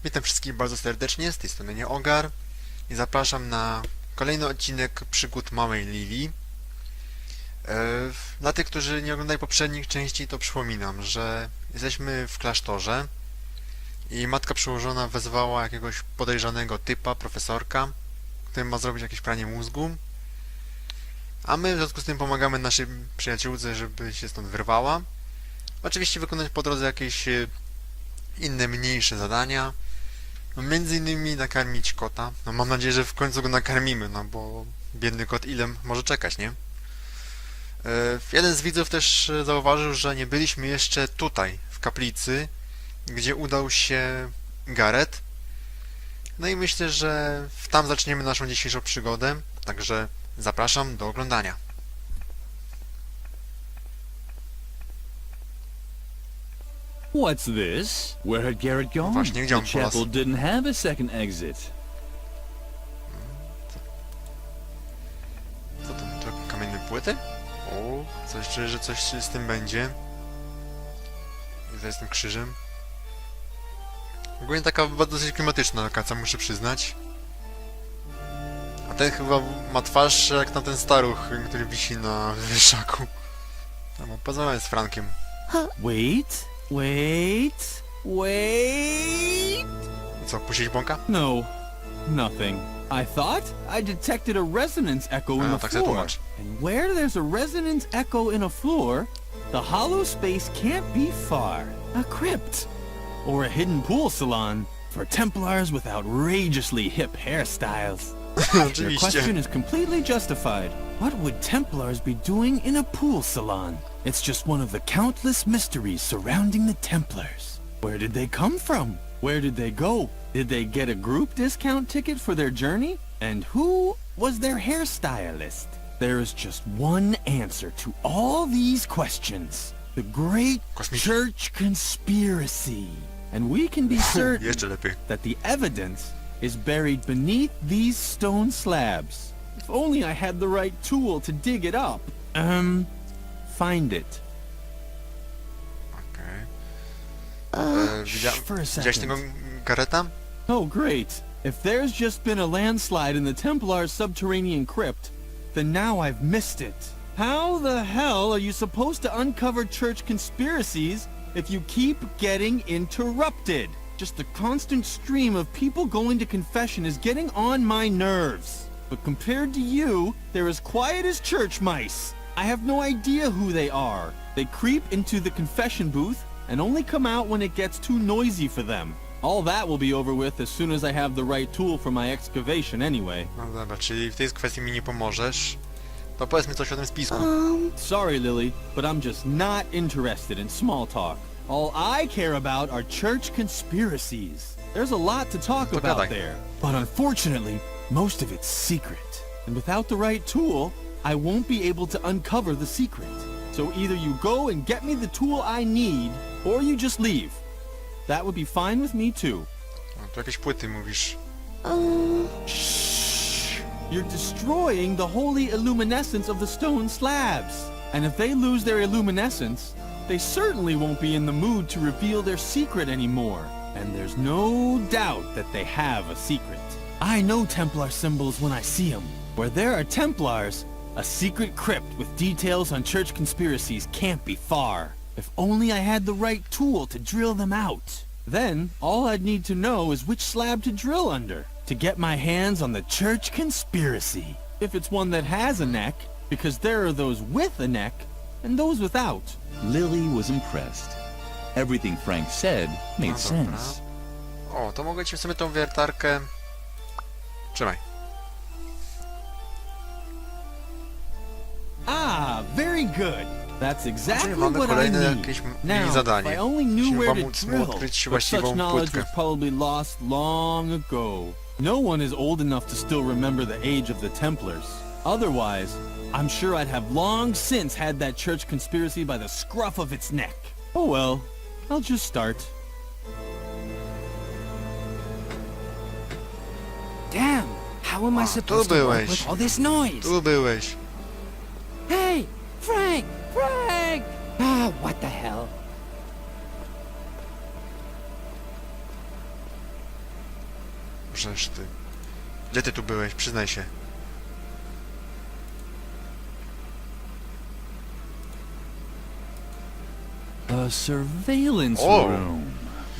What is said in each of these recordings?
Witam wszystkich bardzo serdecznie, z tej strony nie Ogar i zapraszam na kolejny odcinek przygód małej Lili. Dla tych, którzy nie oglądali poprzednich części, to przypominam, że jesteśmy w klasztorze i matka przełożona wezwała jakiegoś podejrzanego typa, profesorka, który ma zrobić jakieś pranie mózgu, a my w związku z tym pomagamy naszej przyjaciółce, żeby się stąd wyrwała. Oczywiście wykonać po drodze jakieś inne, mniejsze zadania. No, między innymi nakarmić kota. No, mam nadzieję, że w końcu go nakarmimy, no bo biedny kot ile może czekać, nie? Jeden z widzów też zauważył, że nie byliśmy jeszcze tutaj, w kaplicy, gdzie udał się Gareth. No i myślę, że tam zaczniemy naszą dzisiejszą przygodę, także zapraszam do oglądania. What's this? Where had Garrett gone? Właśnie, gdzie on The polas? chapel didn't have a second exit. Co to kamienne płyty? O, coś czuję, że coś z tym będzie. I z tym krzyżem. Ogólnie taka dosyć klimatyczna lokacja, muszę przyznać. A ten chyba ma twarz jak na ten staruch, który wisi na wieszaku. No, porozmawiam z Frankiem. Wait. I co, puścić bąka? No, nothing. I thought I detected a resonance echo in the tak sobie floor. tłumacz. And where there's a resonance echo in a floor, the hollow space can't be far. A crypt. Or a hidden pool salon for Templars with outrageously hip hairstyles. Your Oczywiście. question is completely justified. What would Templars be doing in a pool salon? It's just one of the countless mysteries surrounding the Templars. Where did they come from? Where did they go? Did they get a group discount ticket for their journey? And who was their hairstylist? There is just one answer to all these questions. The Great Kosmiczny. Church Conspiracy. And we can be certain Jeszcze lepiej. that the evidence is buried beneath these stone slabs. If only I had the right tool to dig it up. Find it. Okej. For a Widziałeś tego second. Garetha? Oh, great. If there's just been a landslide in the Templar's subterranean crypt, then now I've missed it. How the hell are you supposed to uncover church conspiracies if you keep getting interrupted? Just the constant stream of people going to confession is getting on my nerves. But compared to you, they're as quiet as church mice. I have no idea who they are. They creep into the confession booth and only come out when it gets too noisy for them. All that will be over with as soon as I have the right tool for my excavation anyway. No dobra, czyli w tej kwestii mi nie pomożesz. To powiedz mi coś o tym spisku. Sorry, Lily, but I'm just not interested in small talk. All I care about are church conspiracies. There's a lot to talk To about gadaj. there, but unfortunately, most of it's secret. And without the right tool, I won't be able to uncover the secret. So either you go and get me the tool I need, or you just leave. That would be fine with me too. No, tu jakieś płyty mówisz. Shh! You're destroying the holy illuminescence of the stone slabs. And if they lose their illuminescence, they certainly won't be in the mood to reveal their secret anymore. And there's no doubt that they have a secret. I know Templar symbols when I see them. Where there are Templars, a secret crypt with details on church conspiracies can't be far. If only I had the right tool to drill them out. Then, all I'd need to know is which slab to drill under to get my hands on the church conspiracy. If it's one that has a neck, because there are those with a neck and those without. Lily was impressed. Everything Frank said made No dobra. sense. O, to mogę ci sobie tą wiertarkę... Trzymaj. Ah, very good. That's exactly mamy what I kolejne need. jakieś Now, if zadanie. I only knew Musimy where to pomóc mu drill, odkryć but właściwą such knowledge płytkę. was probably lost long ago. No one is old enough to still remember the age of the Templars. Otherwise, I'm sure I'd have long since had that church conspiracy by the scruff of its neck. Oh well, I'll just start. Damn! How am I supposed to work byłeś. with all this noise? Tu byłeś. Hey! Frank! Frank! Ah, what the hell? Możesz ty. Gdzie ty tu byłeś? Przyznaj się. A surveillance Oh. room.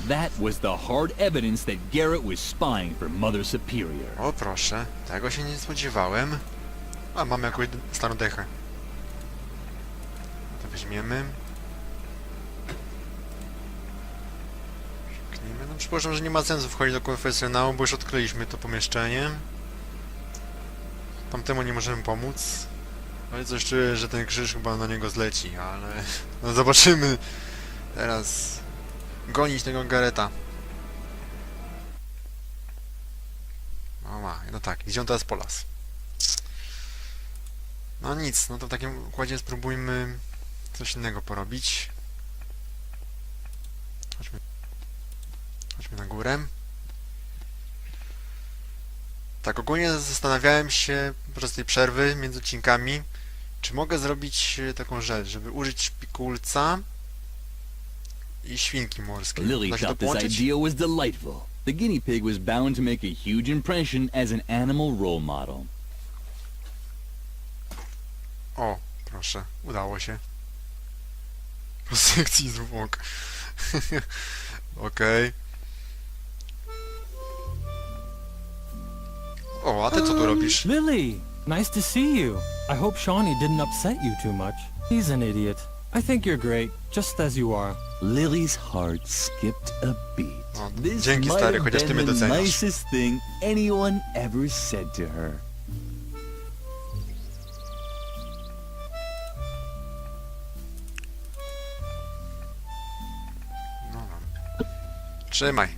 That was the hard evidence that Garrett was spying for Mother Superior. O proszę, tego się nie spodziewałem. A, mamy jakąś starą dechę. To weźmiemy. Kliknijmy. No przypuszczam, że nie ma sensu wchodzić do konfesjonału, bo już odkryliśmy to pomieszczenie. Tamtemu nie możemy pomóc. Ale coś czuję, że ten krzyż chyba na niego zleci, ale... No zobaczymy. Teraz... Gonić tego Garreta. No tak, gdzie on teraz po las? No nic, no to w takim układzie spróbujmy coś innego porobić. Chodźmy na górę. Tak, ogólnie zastanawiałem się podczas tej przerwy między odcinkami, czy mogę zrobić taką rzecz, żeby użyć szpikulca i świnki morskie. Lily Da się to thought this połączyć? idea was delightful. The guinea pig was bound to make a huge impression as an animal role model. O, proszę, udało się. Po sekcji zwłok. Okej. O, a ty co tu robisz? Lily, nice to see you. I hope Shawnee didn't upset you too much. He's an idiot. I think you're great, just as you are. Lily's heart skipped a beat. O, This dzięki might stary, have chociaż ty been mnie the doceniasz. nicest thing anyone ever said to her. No, trzymaj.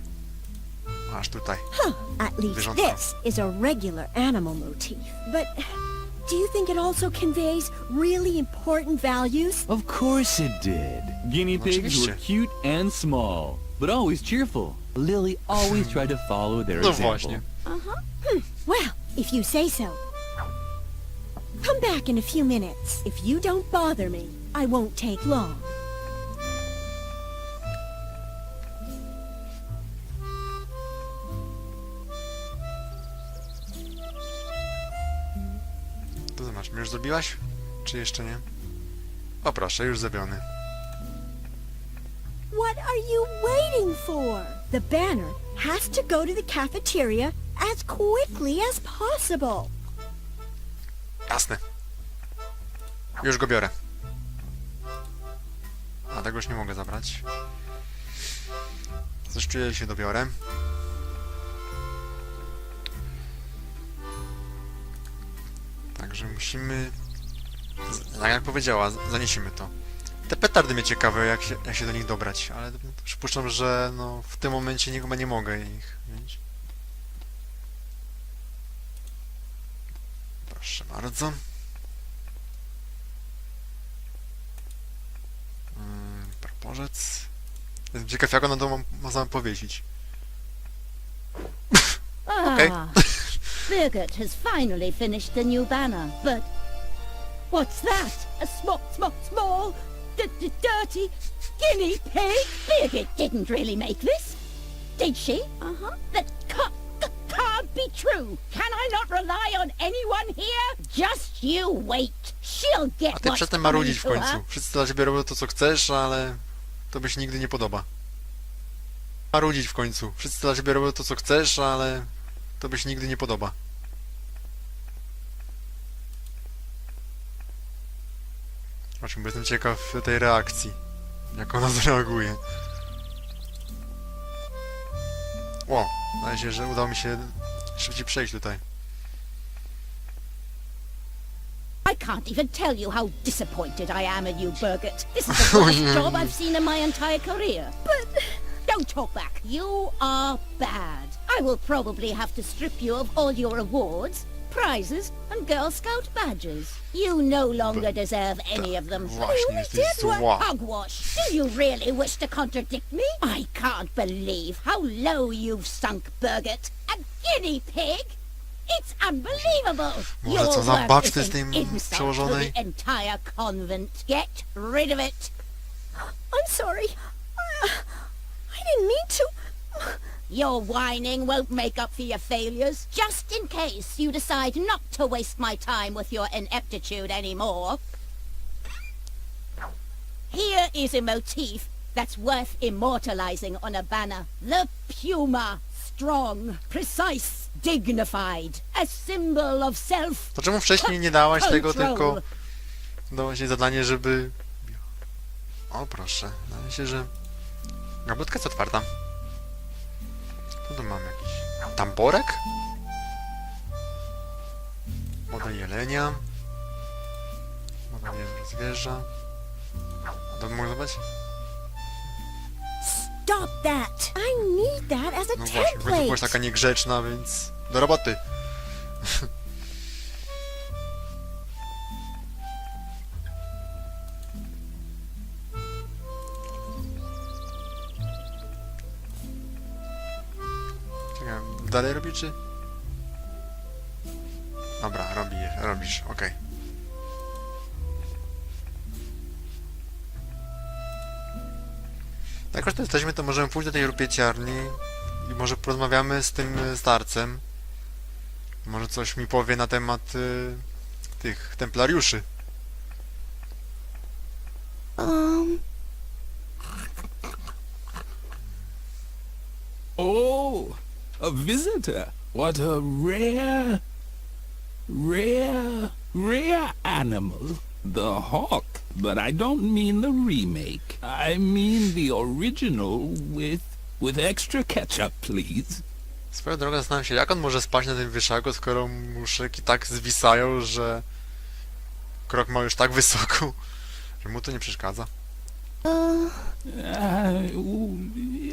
Masz tutaj. At least Zwierzątko. this is a regular animal motif. But do you think it also conveys really important values? Of course it did. Guinea pigs were Oczywiście. cute and small, but always cheerful. Lily always tried to follow their No example. właśnie. Well, if you say so. Come back in a few minutes. If you don't bother me, I won't take long. To zobacz, już zrobiłaś? Czy jeszcze nie? O proszę, już zrobiony. What are you waiting for? The banner has to go to the cafeteria as quickly as possible. Jasne. Już go biorę. A tego już nie mogę zabrać. Coś czuję, że się dobiorę. Także musimy... Tak jak powiedziała, zaniesiemy to. Te petardy mnie ciekawe, jak się do nich dobrać, ale przypuszczam, że no, w tym momencie chyba nie mogę ich wziąć. Proszę bardzo. Propozycje. Jestem ciekaw, jak ona to można powiesić. Okay. Birgit has finally finished the new banner, but what's that? A small, dirty guinea pig? Birgit didn't really make this, did she? That can't be true. Can I not rely on anyone here? Just you wait. She'll get A ty what's przestań coming marudzić w to her. końcu. Wszyscy dla ciebie robią to, co chcesz, ale to się nigdy nie podoba. Marudzić w końcu. Wszyscy dla ciebie robią to, co chcesz, ale to się nigdy nie podoba. Zobaczmy, bo jestem ciekaw tej reakcji. Jak ona zareaguje. O, wydaje się, że udało mi się szybciej przejść tutaj. I can't even tell you how disappointed I am in you, Birgit. This is the worst job I've seen in my entire career. But don't talk back. You are bad. I will probably have to strip you of all your awards, prizes, and Girl Scout badges. You no longer deserve any of them. Właśnie, You jesteś did zła. hogwash. Do you really wish to contradict me? I can't believe how low you've sunk, Birgit. A guinea pig? It's unbelievable! Może co Your za work bacz is to jest an tej insult to przełożonej? the entire convent. Get rid of it! I'm sorry. I didn't mean to. Your whining won't make up for your failures. Just in case you decide not to waste my time with your ineptitude anymore. Here is a motif that's worth immortalizing on a banner. The puma. Strong, precise, dignified. A symbol of self. To czemu wcześniej nie dałaś tego, tylko dałaś jej zadanie, żeby... O proszę, wydaje się, że gabliotka jest otwarta. Co tu mamy? Jakiś tamborek? Woda jelenia. Woda zwierza. A to mogę zobaczyć? Stop that! I need that as a No właśnie, w końcu byłaś taka niegrzeczna, więc do roboty. Czekaj, dalej robi, czy? Dobra, robisz, okej. Jak już tu jesteśmy, to możemy pójść do tej rupieciarni i może porozmawiamy z tym starcem. Może coś mi powie na temat tych templariuszy. Oh, a visitor. What a rare animal. The hawk. But I don't mean the remake. I mean the original with extra ketchup, please. Swoją drogą zastanawiam się, jak on może spać na tym wieszaku, skoro mu szyki tak zwisają, że krok ma już tak wysoko, że mu to nie przeszkadza.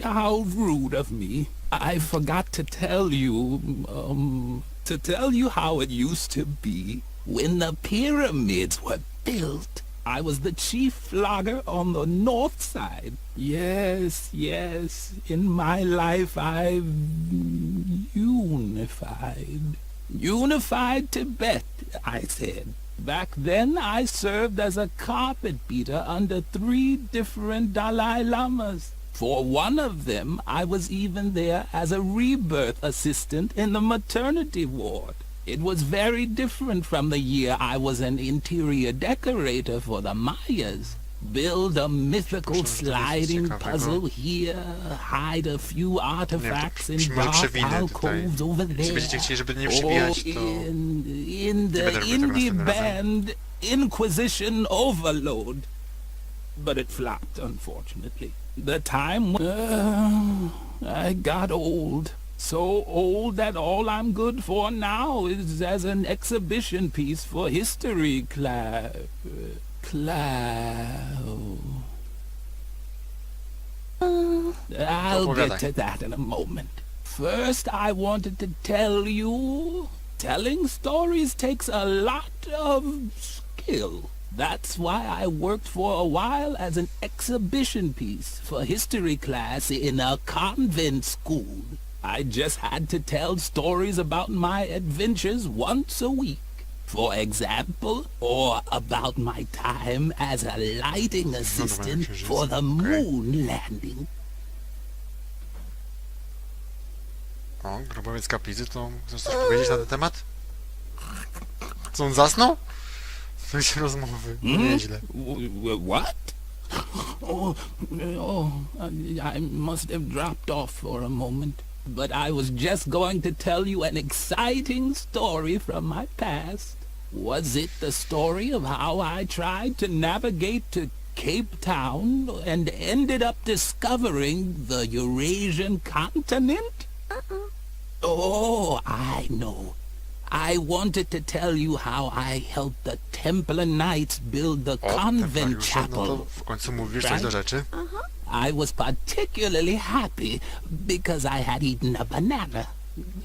How rude of me. I forgot to tell you how it used to be. When the pyramids were built, I was the chief flogger on the north side. Yes, in my life I've unified Tibet, I said. Back then I served as a carpet beater under 3 different Dalai Lamas. For one of them, I was even there as a rebirth assistant in the maternity ward. It was very different from the year I was an interior decorator for the Mayas. Build a mythical sliding puzzle here, hide a few artifacts in dark alcoves over there. In the indie band Inquisition Overload. But it flopped, unfortunately. The time I got old. So old that all I'm good for now is as an exhibition piece for history I'll get to that in a moment. First, I wanted to tell you, telling stories takes a lot of skill. That's why I worked for a while as an exhibition piece for history class in a convent school. I just had to tell stories about my adventures once a week. For example, or about my time as a lighting assistant for the moon landing. O, grobowiec kaplicy, to chcesz coś powiedzieć na ten temat? Co, on zasnął? To się rozmowy, nieźle. What? I must have dropped off for a moment. But I was just going to tell you an exciting story from my past. Was it the story of how I tried to navigate to Cape Town and ended up discovering the Eurasian continent? Oh, I know. I wanted to tell you how I helped the Templar Knights build the convent chapel. No to w końcu mówisz coś do rzeczy. I was particularly happy because I had eaten a banana.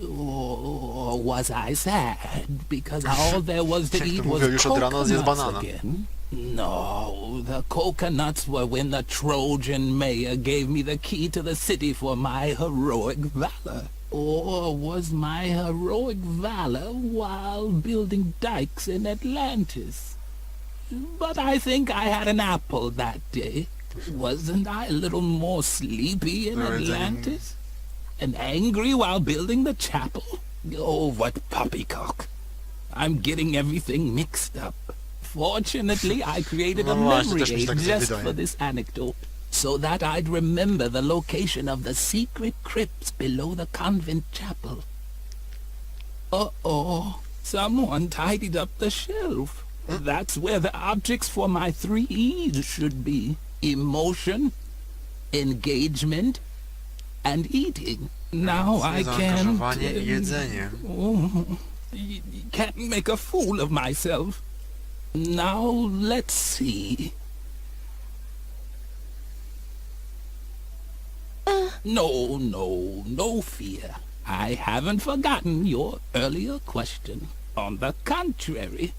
Or was I sad because all there was to eat was coconuts again? No, the coconuts were when the Trojan mayor gave me the key to the city for my heroic valor. Or was my heroic valor while building dikes in Atlantis? But I think I had an apple that day. Wasn't I a little more sleepy in Atlantis? and angry while building the chapel? Oh, what poppycock. I'm getting everything mixed up. Fortunately, I created a No właśnie, memory też mi się tak aid just wydaje. for this anecdote, so that I'd remember the location of the secret crypts below the convent chapel. Uh-oh, someone tidied up the shelf. That's where the objects for my 3 E's should be. Emotion, engagement, and eating. Now I can't... Zaangażowanie i jedzenie. Can't make a fool of myself. Now, let's see. No fear. I haven't forgotten your earlier question. On the contrary,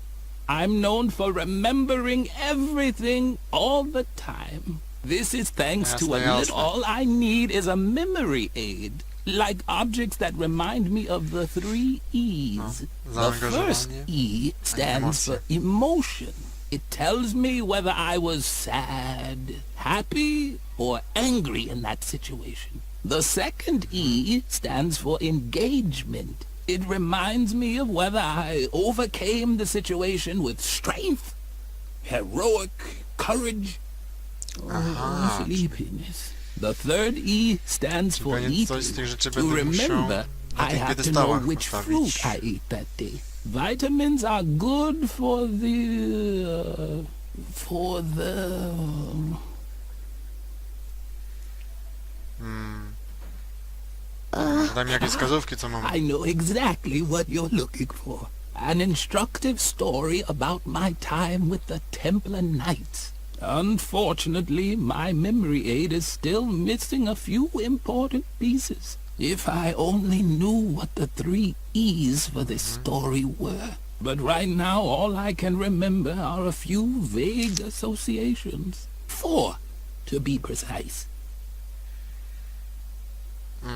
I'm known for remembering everything all the time. This is thanks to a Jasne, little... All I need is a memory aid. Like objects that remind me of the 3 E's. The first zaangażowanie, E stands for emocje. emotion. It tells me whether I was sad, happy, or angry in that situation. The second E stands for engagement. It reminds me of whether I overcame the situation with strength, heroic courage, or Aha, sleepiness. The third E stands for Pewnie coś z eating. tych rzeczy To będę musiał remember, na I tych have to know piedestałach which postawić. fruit I ate that day. Vitamins are good for the... Daj mi jakieś wskazówki, co mam. I know exactly what you're looking for. An instructive story about my time with the Templar Knights. Unfortunately, my memory aid is still missing a few important pieces. If I only knew what the 3 E's for this story were. But right now, all I can remember are a few vague associations. 4, to be precise. No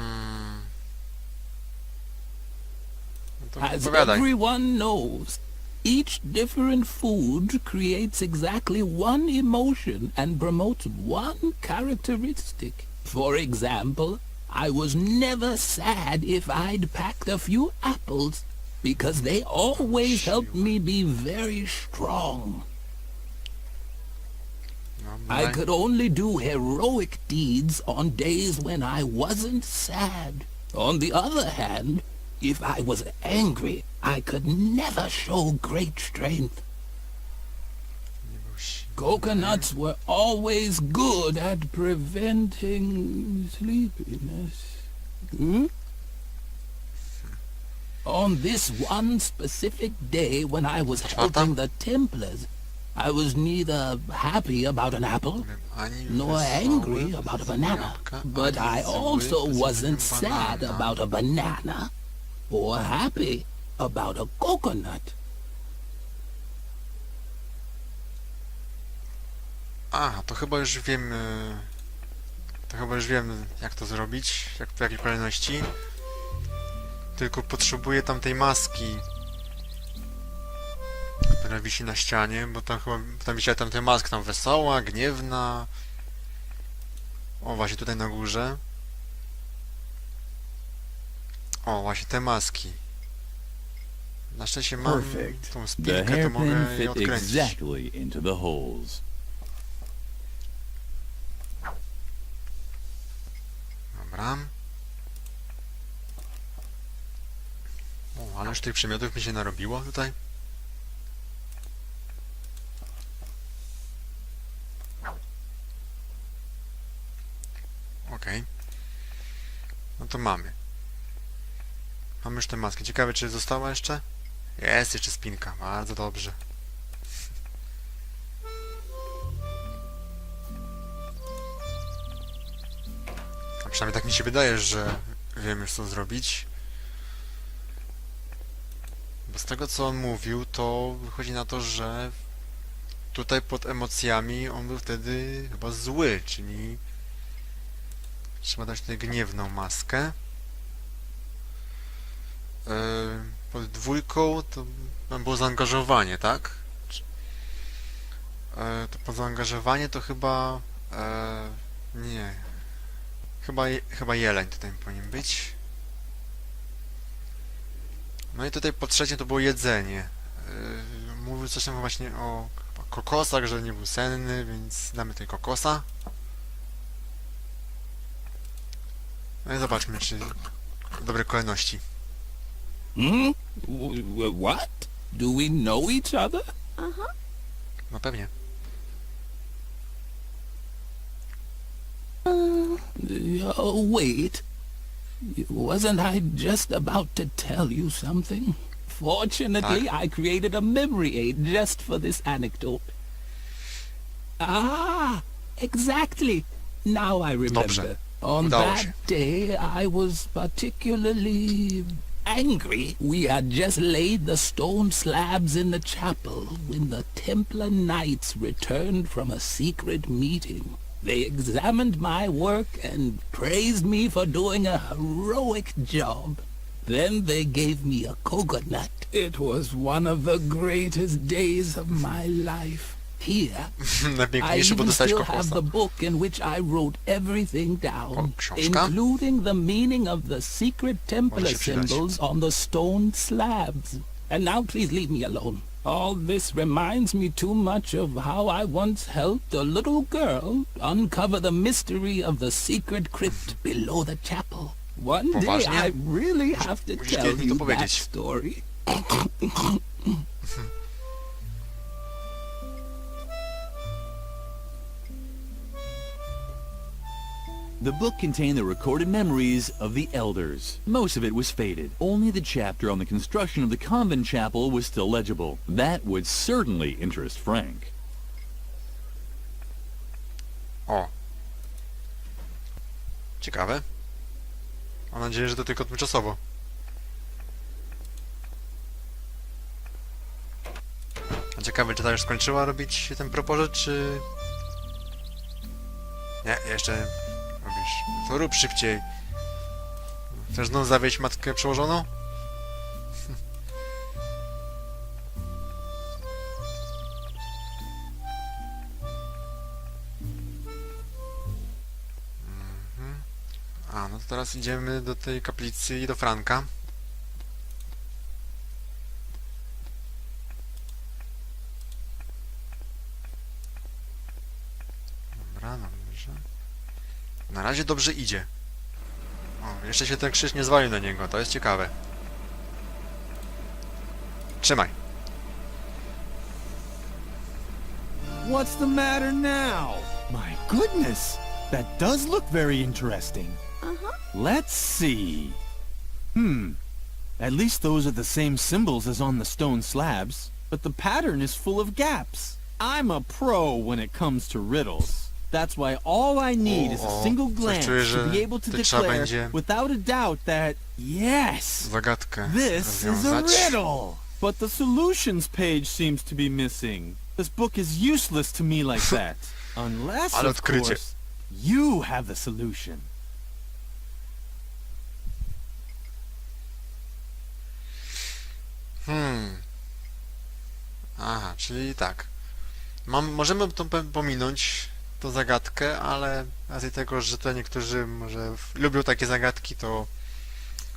to As opowiadaj. everyone knows, each different food creates exactly one emotion and promotes one characteristic. For example, I was never sad if I'd packed a few apples, because they always helped me be very strong. No, I daj. could only do heroic deeds on days when I wasn't sad. On the other hand, if I was angry, I could never show great strength. Nie był silny. Coconuts were always good at preventing sleepiness. On this one specific day when I was helping the Templars, I was neither happy about an apple Ani nor wesoły, angry about a banana. jabłka, But ani I zły, also bez wasn't banana. sad about a banana or happy about a coconut. A, to chyba już wiem... To chyba już wiem, jak to zrobić, w jakiej kolejności. Tylko potrzebuję tamtej maski, która wisi na ścianie, bo tam wisiała tamta maska, tam wesoła, gniewna. O, właśnie tutaj na górze. O, właśnie te maski. Na szczęście mam Perfect. tą The spinkę, to hairpin mogę je fit odkręcić. exactly into the holes. Dobra. O, ale już tych przedmiotów mi się narobiło tutaj. Okej. No to mamy. Mamy już tę maskę. Ciekawe, czy została jeszcze? Jest jeszcze spinka. Bardzo dobrze. A przynajmniej tak mi się wydaje, że wiem już co zrobić. Bo z tego co on mówił, to wychodzi na to, że tutaj pod emocjami on był wtedy chyba zły, czyli trzeba dać tutaj gniewną maskę. Pod 2 to tam było zaangażowanie, tak? To pod zaangażowanie to chyba... nie. Chyba jeleń tutaj powinien być. No i tutaj po trzecie to było jedzenie. Mówił coś tam właśnie o kokosach, że nie był senny, więc damy tutaj kokosa. No i zobaczmy, czy w dobrej kolejności. Hmm? What? Do we know each other? No pewnie. Wait. Wasn't I just about to tell you something? Fortunately, I created a memory aid just for this anecdote. Ah, exactly. Now I remember. Dobrze. On Udało się. that day, I was particularly angry. We had just laid the stone slabs in the chapel when the Templar Knights returned from a secret meeting. They examined my work and praised me for doing a heroic job. Then they gave me a coconut. It was one of the greatest days of my life. Here, I Najpiękniejszy, bo even dostałeś still have kokosa. the book in which I wrote everything down, książka? including the meaning of the secret Templar Może się przydać. symbols on the stone slabs. And now please leave me alone. All this reminds me too much of how I once helped a little girl uncover the mystery of the secret crypt below the chapel. One day Poważnie? I really have to musisz tell kiedyś mi to you that powiedzieć. story. The book contained the recorded memories of the elders. Most of it was faded. Only the chapter on the construction of the convent chapel was still legible. That would certainly interest Frank. O. Ciekawe. Mam nadzieję, że to tylko tymczasowo. A ciekawe, czy ta już skończyła robić ten propozycję, czy... Nie, jeszcze robisz. To rób szybciej. Chcesz znów zawieźć matkę przełożoną? A, no to teraz idziemy do tej kaplicy i do Franka. Dobra, dobrze. Na razie dobrze idzie. O, jeszcze się ten krzyż nie zwalił na niego, to jest ciekawe. Trzymaj. What's the matter now? My goodness, that does look very interesting. Let's see. At least those are the same symbols as on the stone slabs, but the pattern is full of gaps. I'm a pro when it comes to riddles. That's why all I need is a single glance to be able to declare without a doubt that, yes, Zagadkę this is a rozwiązać. riddle. But the solutions page seems to be missing. This book is useless to me like that. Unless, Ale of odkrycie. course, you have the solution. Aha, czyli tak. Możemy to pominąć, tą zagadkę, ale z racji tego, że tutaj niektórzy może lubią takie zagadki, to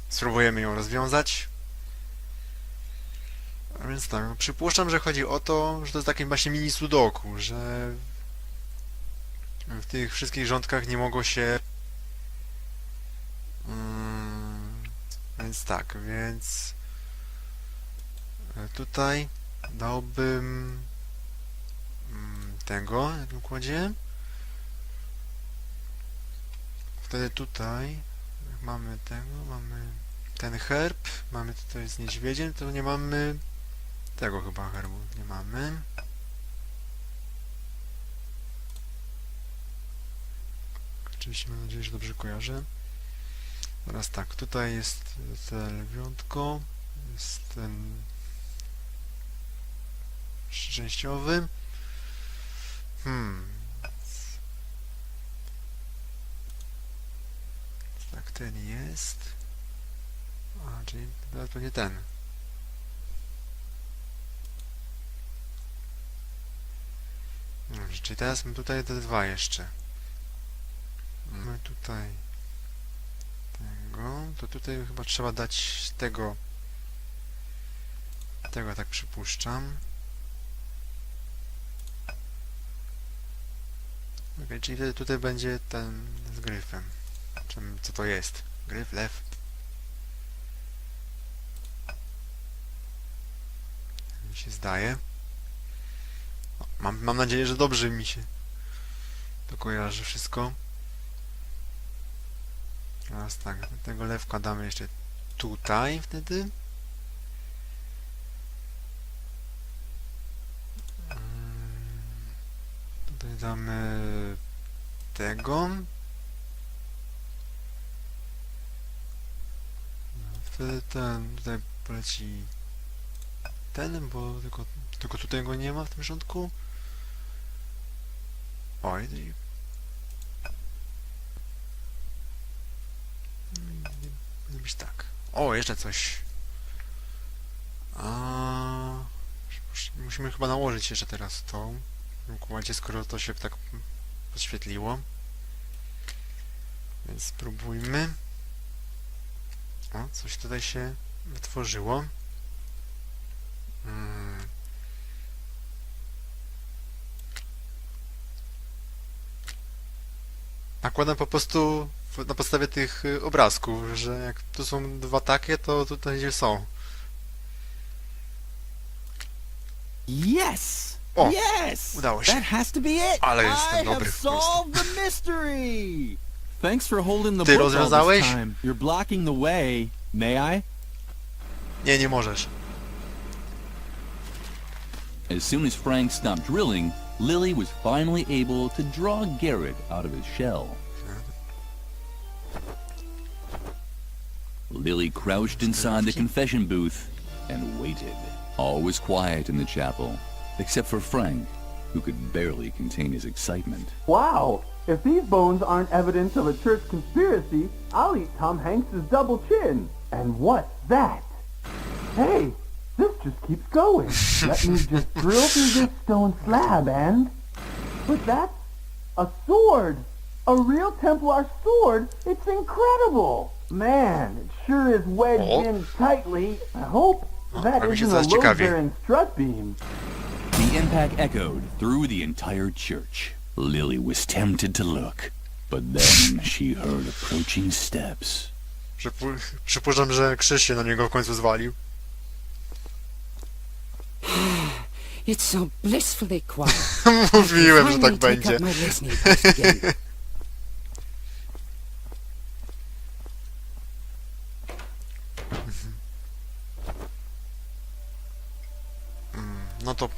spróbujemy ją rozwiązać. A więc tak, no, przypuszczam, że chodzi o to, że to jest taki właśnie mini sudoku, że w tych wszystkich rządkach nie mogło się... Więc tak, więc... Tutaj dałbym tego na tym kładzie. Wtedy tutaj jak mamy tego, mamy ten herb, mamy tutaj z niedźwiedziem, to nie mamy tego chyba herbu, nie mamy. Oczywiście mam nadzieję, że dobrze kojarzę. Teraz tak, tutaj jest te lwiątko, jest ten częściowy. Tak, ten jest. A, czyli to nie ten. Dobrze, czyli teraz mamy tutaj te dwa jeszcze. Mamy tutaj tego, to tutaj chyba trzeba dać tego. Tego tak przypuszczam. Okej, czyli wtedy tutaj będzie ten z gryfem. Co to jest? Gryf, lew. Mi się zdaje. O, mam nadzieję, że dobrze mi się to kojarzy wszystko. Teraz tak, tego lewka damy jeszcze tutaj wtedy. Tutaj damy tego. Wtedy ten tutaj poleci ten, bo tylko tutaj go nie ma w tym rządku. Oj, może być tak. O, jeszcze coś. Musimy chyba nałożyć jeszcze teraz to. Kładzie, skoro to się tak podświetliło. Więc spróbujmy. O, coś tutaj się wytworzyło. Nakładam po prostu na podstawie tych obrazków, że jak tu są dwa takie, to tutaj gdzie są. Yes! O, yes! udało się. That has to be it! Ale jestem I dobry have w prostu. solved the mystery! Thanks for holding the Ty book all rozwiązałeś? this time. You're blocking the way. May I? Nie, nie możesz. As soon as Frank stopped drilling, Lily was finally able to draw Garrett out of his shell. Lily crouched inside the confession booth and waited. All was quiet in the chapel, except for Frank, who could barely contain his excitement. Wow! If these bones aren't evidence of a church conspiracy, I'll eat Tom Hanks's double chin. And what's that? Hey, this just keeps going. Let me just drill through this stone slab and... But that's a sword! A real Templar sword! It's incredible! Man, it sure is wedged in tightly. I hope that robi się isn't a coraz ciekawiej. load-bearing strut beam. The impact echoed through the entire church. Lily was tempted to look, but then she heard approaching steps. Przypuszczam, że krzyż się na niego w końcu zwalił. It's so blissfully quiet. Mówiłem, że tak Finally take będzie. up my listening post again. No to...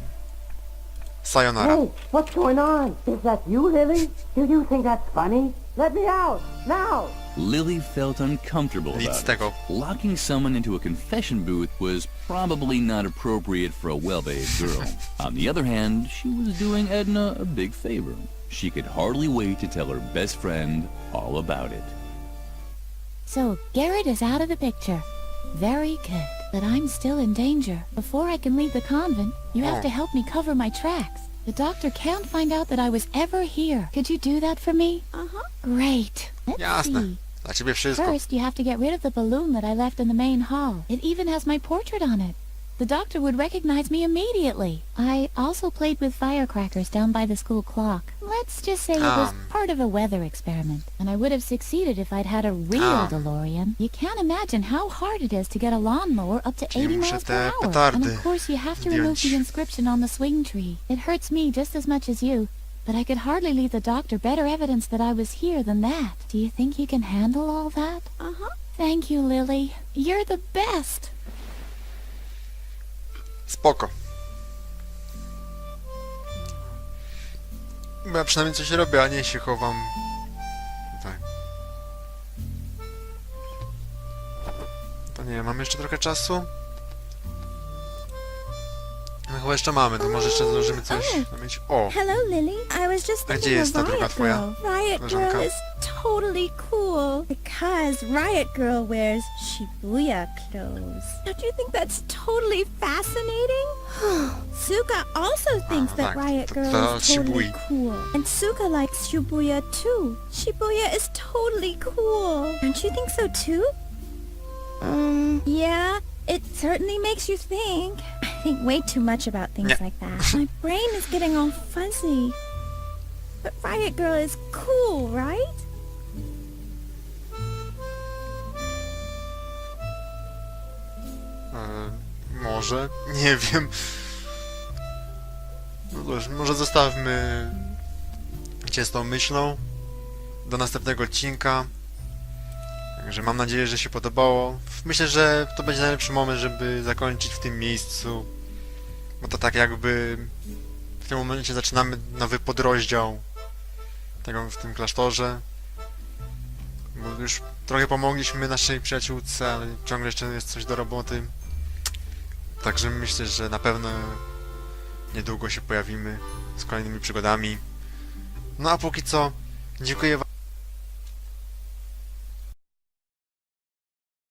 Sayonara. Hey, what's going on? Is that you, Lily? Do you think that's funny? Let me out, now! Lily felt uncomfortable Nic about z it. tego. Locking someone into a confession booth was probably not appropriate for a well-behaved girl. On the other hand, she was doing Edna a big favor. She could hardly wait to tell her best friend all about it. So, Garrett is out of the picture. Very good. But I'm still in danger. Before I can leave the convent, you have to help me cover my tracks. The doctor can't find out that I was ever here. Could you do that for me? Uh-huh. Great. Let's Jasne. see. Dla ciebie wszystko. First, you have to get rid of the balloon that I left in the main hall. It even has my portrait on it. The doctor would recognize me immediately. I also played with firecrackers down by the school clock. Let's just say it was part of a weather experiment, and I would have succeeded if I'd had a real DeLorean. You can't imagine how hard it is to get a lawnmower up to 80 miles per hour. And of course, you have to remove the inscription on the swing tree. It hurts me just as much as you, but I could hardly leave the doctor better evidence that I was here than that. Do you think you can handle all that? Uh-huh. Thank you, Lily. You're the best. Spoko. Bo ja przynajmniej coś robię, a nie się chowam tutaj. To nie, mam jeszcze trochę czasu. No chyba jeszcze mamy, to może jeszcze zdążymy coś mieć. O! Hello, Lily. I was just A gdzie thinking jest of ta druga Riot twoja Girl. Riot Girl koleżanka? is totally cool because Riot Girl wears Shibuya clothes. Don't you think that's totally fascinating? Suka also thinks that tak, Riot to Girl dla is totally Shibui. cool. And Suka likes Shibuya too. Shibuya is totally cool. Don't you think so too? Yeah, it certainly makes you think. I think way too much about things Yeah. like that. My brain is getting all fuzzy. But Riot Girl is cool, right? Może? Nie wiem. No dobrze, może zostawmy cię z tą myślą do następnego odcinka. Także mam nadzieję, że się podobało. Myślę, że to będzie najlepszy moment, żeby zakończyć w tym miejscu. Bo to tak jakby w tym momencie zaczynamy nowy podrozdział tego w tym klasztorze. Bo już trochę pomogliśmy naszej przyjaciółce, ale ciągle jeszcze jest coś do roboty. Także myślę, że na pewno niedługo się pojawimy z kolejnymi przygodami. No a póki co, dziękuję wam